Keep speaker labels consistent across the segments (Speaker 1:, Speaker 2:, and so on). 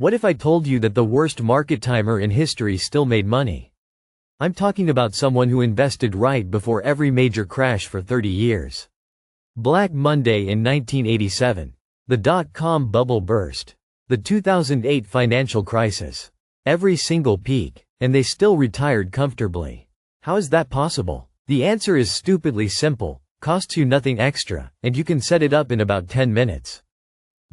Speaker 1: What if I told you that the worst market timer in history still made money? I'm talking about someone who invested right before every major crash for 30 years. Black Monday in 1987. The dot-com bubble burst. The 2008 financial crisis. Every single peak, and they still retired comfortably. How is that possible? The answer is stupidly simple, costs you nothing extra, and you can set it up in about 10 minutes.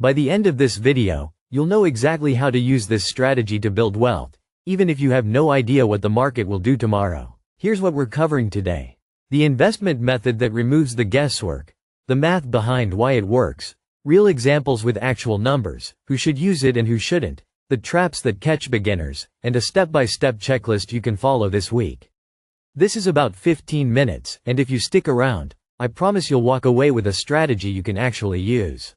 Speaker 1: By the end of this video, you'll know exactly how to use this strategy to build wealth, even if you have no idea what the market will do tomorrow. Here's what we're covering today. The investment method that removes the guesswork, the math behind why it works, real examples with actual numbers, who should use it and who shouldn't, the traps that catch beginners, and a step-by-step checklist you can follow this week. This is about 15 minutes, and if you stick around, I promise you'll walk away with a strategy you can actually use.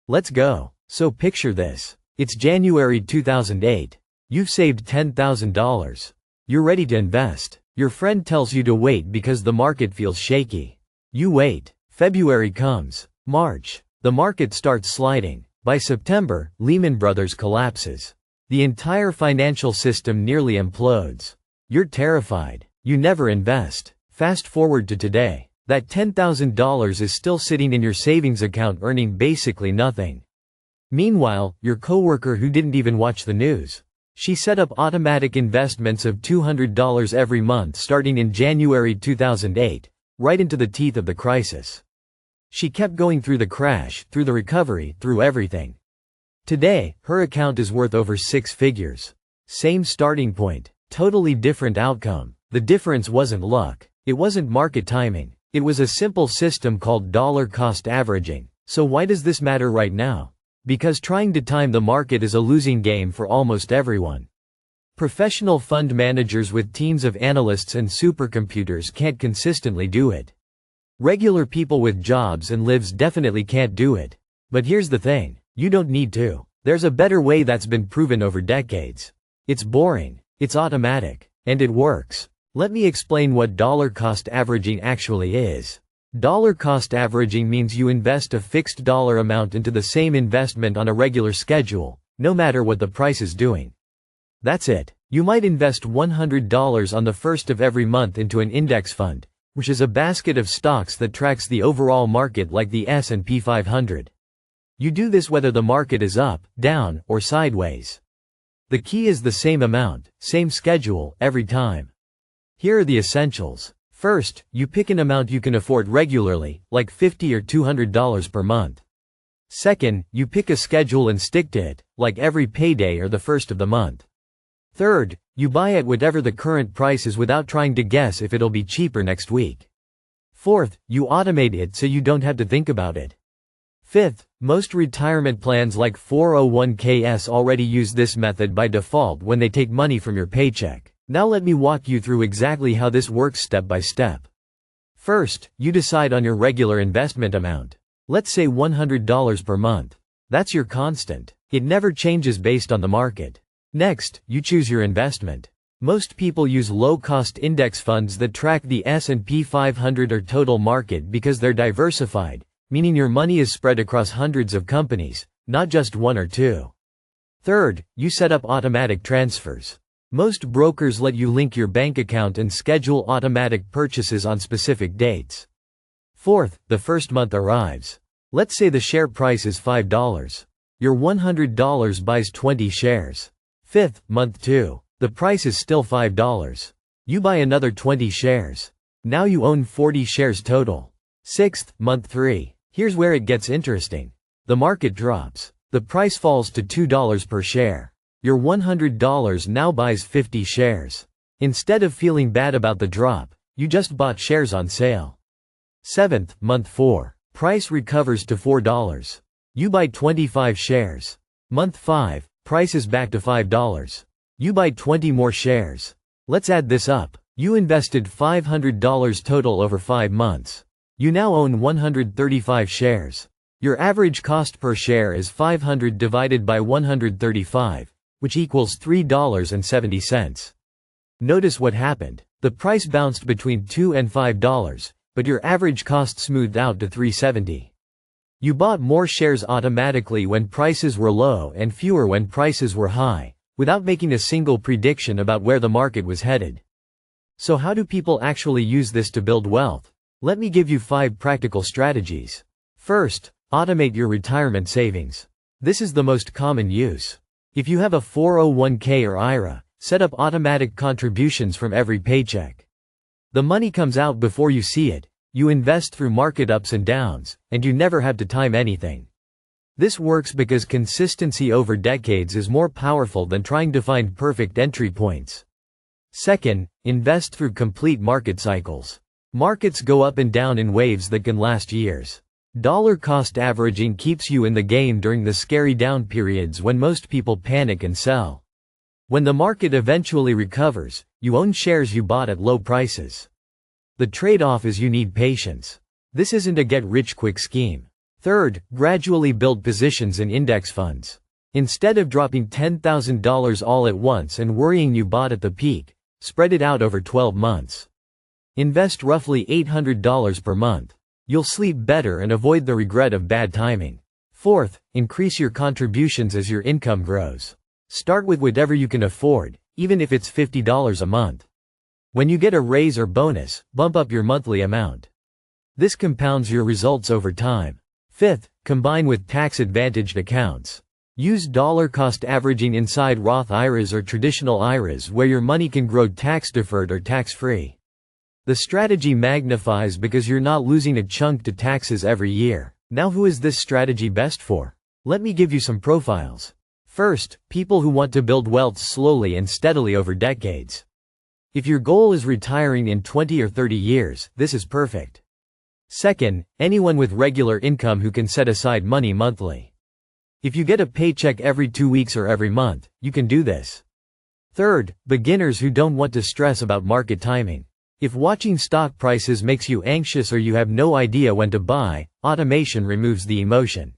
Speaker 1: Let's go. So picture this. It's January 2008. You've saved $10,000. You're ready to invest. Your friend tells you to wait because the market feels shaky. You wait. February comes. March. The market starts sliding. By September, Lehman Brothers collapses. The entire financial system nearly implodes. You're terrified. You never invest. Fast forward to today. That $10,000 is still sitting in your savings account earning basically nothing. Meanwhile, your coworker who didn't even watch the news. She set up automatic investments of $200 every month starting in January 2008, right into the teeth of the crisis. She kept going through the crash, through the recovery, through everything. Today, her account is worth over 6 figures. Same starting point, totally different outcome. The difference wasn't luck. It wasn't market timing. It was a simple system called dollar cost averaging. So why does this matter right now? Because trying to time the market is a losing game for almost everyone. Professional fund managers with teams of analysts and supercomputers can't consistently do it. Regular people with jobs and lives definitely can't do it. But here's the thing, you don't need to. There's a better way that's been proven over decades. It's boring, it's automatic, and it works. Let me explain what dollar cost averaging actually is. Dollar cost averaging means you invest a fixed dollar amount into the same investment on a regular schedule, no matter what the price is doing. That's it. You might invest $100 on the first of every month into an index fund, which is a basket of stocks that tracks the overall market like the S&P 500. You do this whether the market is up, down, or sideways. The key is the same amount, same schedule, every time. Here are the essentials. First, you pick an amount you can afford regularly, like $50 or $200 per month. Second, you pick a schedule and stick to it, like every payday or the first of the month. Third, you buy at whatever the current price is without trying to guess if it'll be cheaper next week. Fourth, you automate it so you don't have to think about it. Fifth, most retirement plans like 401ks already use this method by default when they take money from your paycheck. Now let me walk you through exactly how this works step by step. First, you decide on your regular investment amount. Let's say $100 per month. That's your constant. It never changes based on the market. Next, you choose your investment. Most people use low-cost index funds that track the S&P 500 or total market because they're diversified, meaning your money is spread across hundreds of companies, not just one or two. Third, you set up automatic transfers. Most brokers let you link your bank account and schedule automatic purchases on specific dates. Fourth, the first month arrives. Let's say the share price is $5. Your $100 buys 20 shares. Fifth, month 2. The price is still $5. You buy another 20 shares. Now you own 40 shares total. Sixth, month 3. Here's where it gets interesting. The market drops. The price falls to $2 per share. Your $100 now buys 50 shares. Instead of feeling bad about the drop, you just bought shares on sale. Seventh, month 4. Price recovers to $4. You buy 25 shares. Month 5, price is back to $5. You buy 20 more shares. Let's add this up. You invested $500 total over 5 months. You now own 135 shares. Your average cost per share is $500 divided by 135. Which equals $3.70. Notice what happened. The price bounced between $2 and $5, but your average cost smoothed out to $3.70. You bought more shares automatically when prices were low and fewer when prices were high, without making a single prediction about where the market was headed. So how do people actually use this to build wealth? Let me give you 5 practical strategies. First, automate your retirement savings. This is the most common use. If you have a 401k or IRA, set up automatic contributions from every paycheck. The money comes out before you see it, you invest through market ups and downs, and you never have to time anything. This works because consistency over decades is more powerful than trying to find perfect entry points. Second, invest through complete market cycles. Markets go up and down in waves that can last years. Dollar cost averaging keeps you in the game during the scary down periods when most people panic and sell. When the market eventually recovers, you own shares you bought at low prices. The trade-off is you need patience. This isn't a get-rich-quick scheme. Third, gradually build positions in index funds. Instead of dropping $10,000 all at once and worrying you bought at the peak, spread it out over 12 months. Invest roughly $800 per month. You'll sleep better and avoid the regret of bad timing. Fourth, increase your contributions as your income grows. Start with whatever you can afford, even if it's $50 a month. When you get a raise or bonus, bump up your monthly amount. This compounds your results over time. Fifth, combine with tax-advantaged accounts. Use dollar cost averaging inside Roth IRAs or traditional IRAs where your money can grow tax-deferred or tax-free. The strategy magnifies because you're not losing a chunk to taxes every year. Now, who is this strategy best for? Let me give you some profiles. First, people who want to build wealth slowly and steadily over decades. If your goal is retiring in 20 or 30 years, this is perfect. Second, anyone with regular income who can set aside money monthly. If you get a paycheck every 2 weeks or every month, you can do this. Third, beginners who don't want to stress about market timing. If watching stock prices makes you anxious or you have no idea when to buy, automation removes the emotion.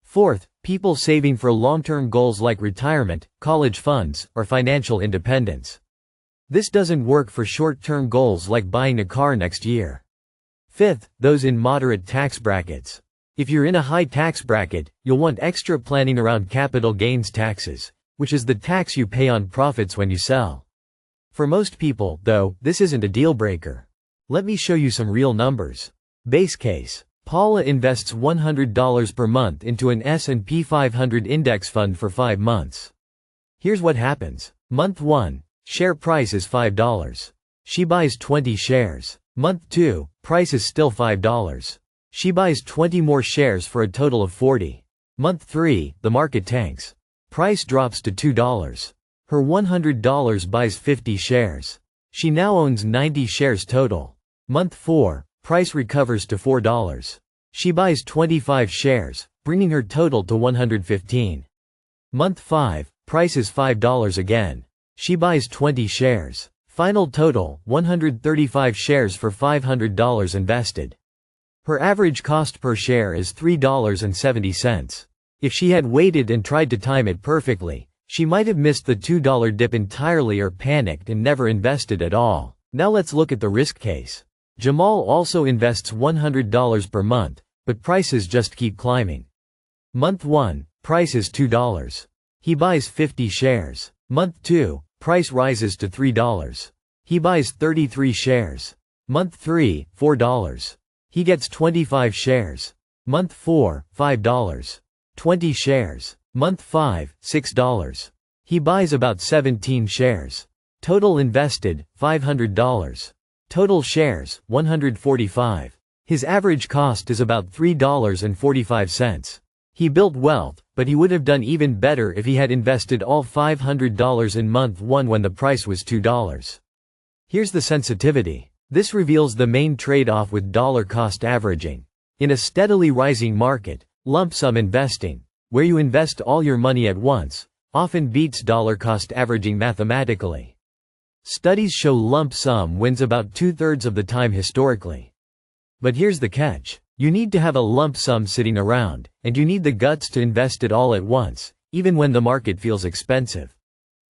Speaker 1: Fourth, people saving for long-term goals like retirement, college funds, or financial independence. This doesn't work for short-term goals like buying a car next year. Fifth, those in moderate tax brackets. If you're in a high tax bracket, you'll want extra planning around capital gains taxes, which is the tax you pay on profits when you sell. For most people, though, this isn't a deal breaker. Let me show you some real numbers. Base case. Paula invests $100 per month into an S&P 500 index fund for 5 months. Here's what happens. Month 1, share price is $5. She buys 20 shares. Month 2, price is still $5. She buys 20 more shares for a total of 40. Month 3, the market tanks. Price drops to $2. Her $100 buys 50 shares. She now owns 90 shares total. Month 4, price recovers to $4. She buys 25 shares, bringing her total to 115. Month 5, price is $5 again. She buys 20 shares. Final total, 135 shares for $500 invested. Her average cost per share is $3.70. If she had waited and tried to time it perfectly, she might have missed the $2 dip entirely or panicked and never invested at all. Now let's look at the risk case. Jamal also invests $100 per month, but prices just keep climbing. Month 1, price is $2. He buys 50 shares. Month 2, price rises to $3. He buys 33 shares. Month 3, $4. He gets 25 shares. Month 4, $5. 20 shares. Month 5, $6. He buys about 17 shares. Total invested, $500. Total shares, 145. His average cost is about $3.45. He built wealth, but he would have done even better if he had invested all $500 in month 1 when the price was $2. Here's the sensitivity. This reveals the main trade-off with dollar cost averaging. In a steadily rising market, lump sum investing, where you invest all your money at once, often beats dollar cost averaging mathematically. Studies show lump sum wins about 2/3 of the time historically. But here's the catch. You need to have a lump sum sitting around, and you need the guts to invest it all at once, even when the market feels expensive.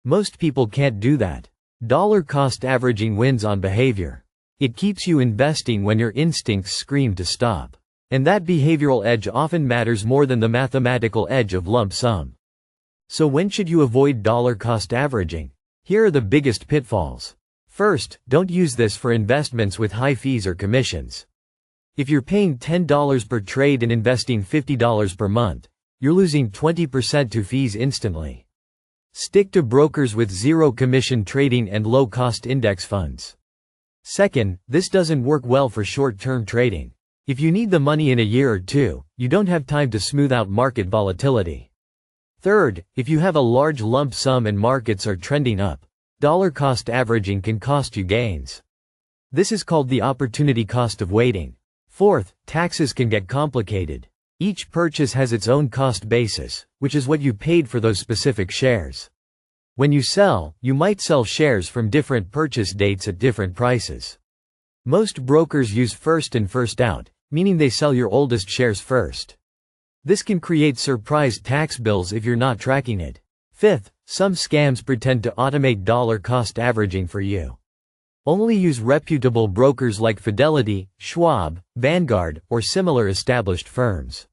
Speaker 1: Most people can't do that. Dollar cost averaging wins on behavior. It keeps you investing when your instincts scream to stop. And that behavioral edge often matters more than the mathematical edge of lump sum. So when should you avoid dollar cost averaging? Here are the biggest pitfalls. First, don't use this for investments with high fees or commissions. If you're paying $10 per trade and investing $50 per month, you're losing 20% to fees instantly. Stick to brokers with zero commission trading and low-cost index funds. Second, this doesn't work well for short-term trading. If you need the money in a year or two, you don't have time to smooth out market volatility. Third, if you have a large lump sum and markets are trending up, dollar cost averaging can cost you gains. This is called the opportunity cost of waiting. Fourth, taxes can get complicated. Each purchase has its own cost basis, which is what you paid for those specific shares. When you sell, you might sell shares from different purchase dates at different prices. Most brokers use first in first out, meaning they sell your oldest shares first. This can create surprise tax bills if you're not tracking it. Fifth, some scams pretend to automate dollar cost averaging for you. Only use reputable brokers like Fidelity, Schwab, Vanguard, or similar established firms.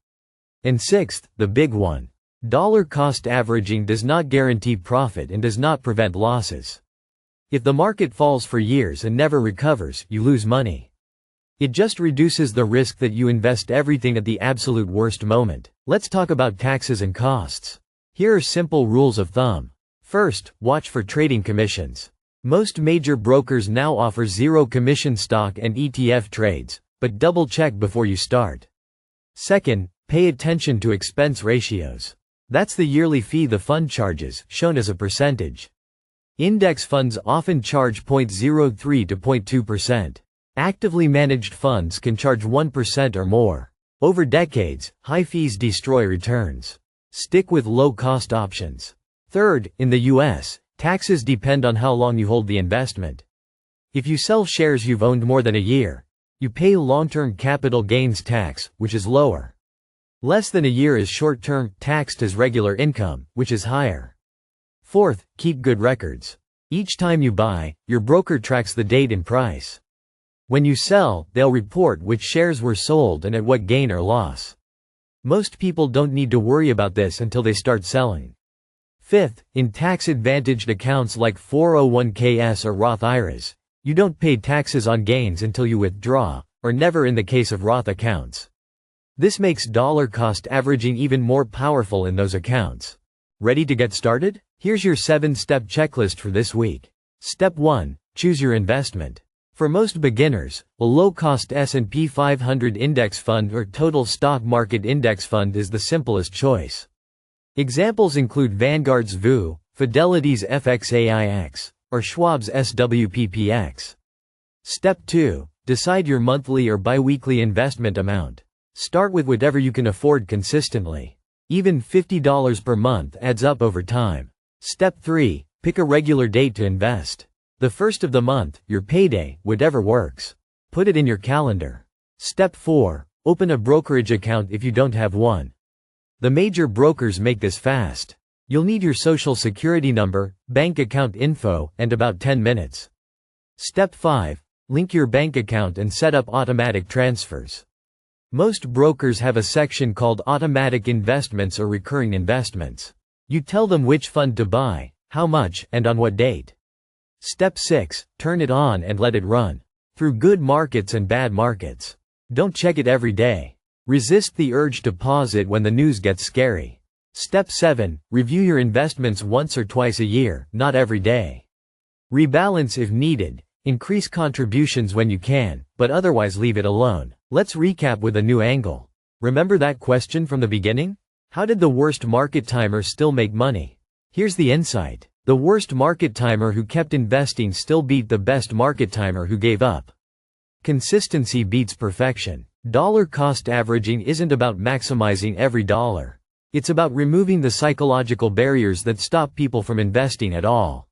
Speaker 1: And sixth, the big one. Dollar cost averaging does not guarantee profit and does not prevent losses. If the market falls for years and never recovers, you lose money. It just reduces the risk that you invest everything at the absolute worst moment. Let's talk about taxes and costs. Here are simple rules of thumb. First, watch for trading commissions. Most major brokers now offer zero commission stock and ETF trades, but double check before you start. Second, pay attention to expense ratios. That's the yearly fee the fund charges, shown as a percentage. Index funds often charge 0.03 to 0.2%. Actively managed funds can charge 1% or more. Over decades, high fees destroy returns. Stick with low-cost options. Third, in the US, taxes depend on how long you hold the investment. If you sell shares you've owned more than a year, you pay long-term capital gains tax, which is lower. Less than a year is short-term, taxed as regular income, which is higher. Fourth, keep good records. Each time you buy, your broker tracks the date and price. When you sell, they'll report which shares were sold and at what gain or loss. Most people don't need to worry about this until they start selling. Fifth, in tax-advantaged accounts like 401ks or Roth IRAs, you don't pay taxes on gains until you withdraw, or never in the case of Roth accounts. This makes dollar cost averaging even more powerful in those accounts. Ready to get started? Here's your 7-step checklist for this week. Step 1. Choose your investment. For most beginners, a low-cost S&P 500 index fund or total stock market index fund is the simplest choice. Examples include Vanguard's VU, Fidelity's FXAIX, or Schwab's SWPPX. Step 2. Decide your monthly or biweekly investment amount. Start with whatever you can afford consistently. Even $50 per month adds up over time. Step 3. Pick a regular date to invest. The first of the month, your payday, whatever works. Put it in your calendar. Step 4. Open a brokerage account if you don't have one. The major brokers make this fast. You'll need your social security number, bank account info, and about 10 minutes. Step 5. Link your bank account and set up automatic transfers. Most brokers have a section called automatic investments or recurring investments. You tell them which fund to buy, how much, and on what date. Step 6. Turn it on and let it run. Through good markets and bad markets. Don't check it every day. Resist the urge to pause it when the news gets scary. Step 7. Review your investments once or twice a year, not every day. Rebalance if needed. Increase contributions when you can, but otherwise leave it alone. Let's recap with a new angle. Remember that question from the beginning? How did the worst market timer still make money? Here's the insight. The worst market timer who kept investing still beat the best market timer who gave up. Consistency beats perfection. Dollar cost averaging isn't about maximizing every dollar. It's about removing the psychological barriers that stop people from investing at all.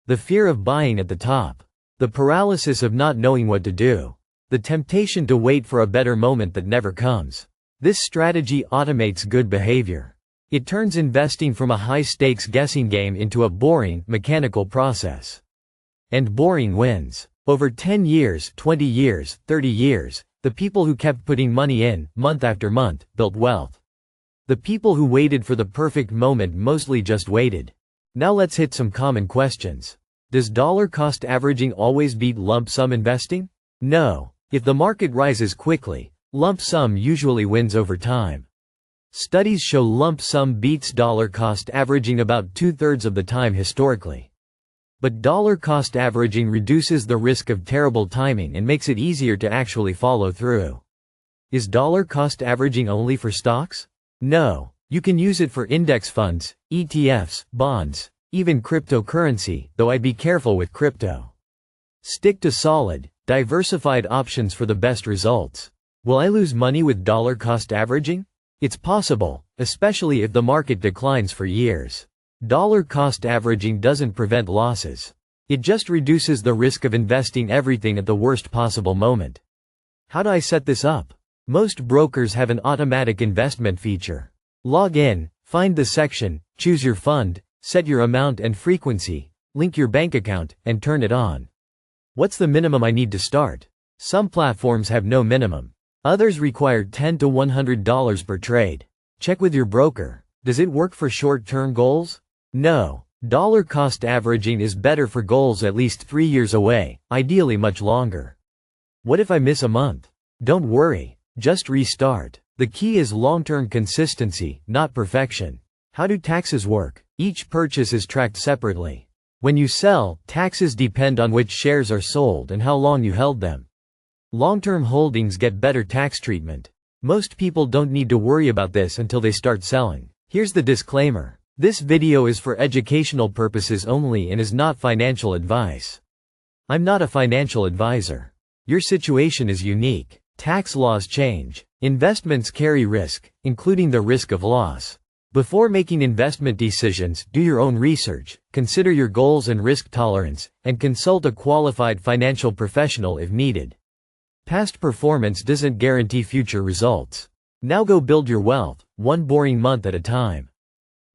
Speaker 1: The fear of buying at the top. The paralysis of not knowing what to do. The temptation to wait for a better moment that never comes. This strategy automates good behavior. It turns investing from a high-stakes guessing game into a boring, mechanical process. And boring wins. Over 10 years, 20 years, 30 years, The people who kept putting money in, month after month, built wealth. The people who waited for the perfect moment mostly just waited. Now let's hit some common questions. Does dollar cost averaging always beat lump sum investing? No. If the market rises quickly, lump sum usually wins over time. Studies show lump sum beats dollar cost averaging about 2/3 of the time historically. But dollar cost averaging reduces the risk of terrible timing and makes it easier to actually follow through. Is dollar cost averaging only for stocks? No. You can use it for index funds, ETFs, bonds, even cryptocurrency, though I'd be careful with crypto. Stick to solid, diversified options for the best results. Will I lose money with dollar cost averaging? It's possible, especially if the market declines for years. Dollar cost averaging doesn't prevent losses. It just reduces the risk of investing everything at the worst possible moment. How do I set this up? Most brokers have an automatic investment feature. Log in, find the section, choose your fund, set your amount and frequency, link your bank account, and turn it on. What's the minimum I need to start? Some platforms have no minimum. Others require $10 to $100 per trade. Check with your broker. Does it work for short-term goals? No. Dollar cost averaging is better for goals at least 3 years away, ideally much longer. What if I miss a month? Don't worry. Just restart. The key is long-term consistency, not perfection. How do taxes work? Each purchase is tracked separately. When you sell, taxes depend on which shares are sold and how long you held them. Long-term holdings get better tax treatment. Most people don't need to worry about this until they start selling. Here's the disclaimer. This video is for educational purposes only and is not financial advice. I'm not a financial advisor. Your situation is unique. Tax laws change. Investments carry risk, including the risk of loss. Before making investment decisions, do your own research, consider your goals and risk tolerance, and consult a qualified financial professional if needed. Past performance doesn't guarantee future results. Now go build your wealth, one boring month at a time.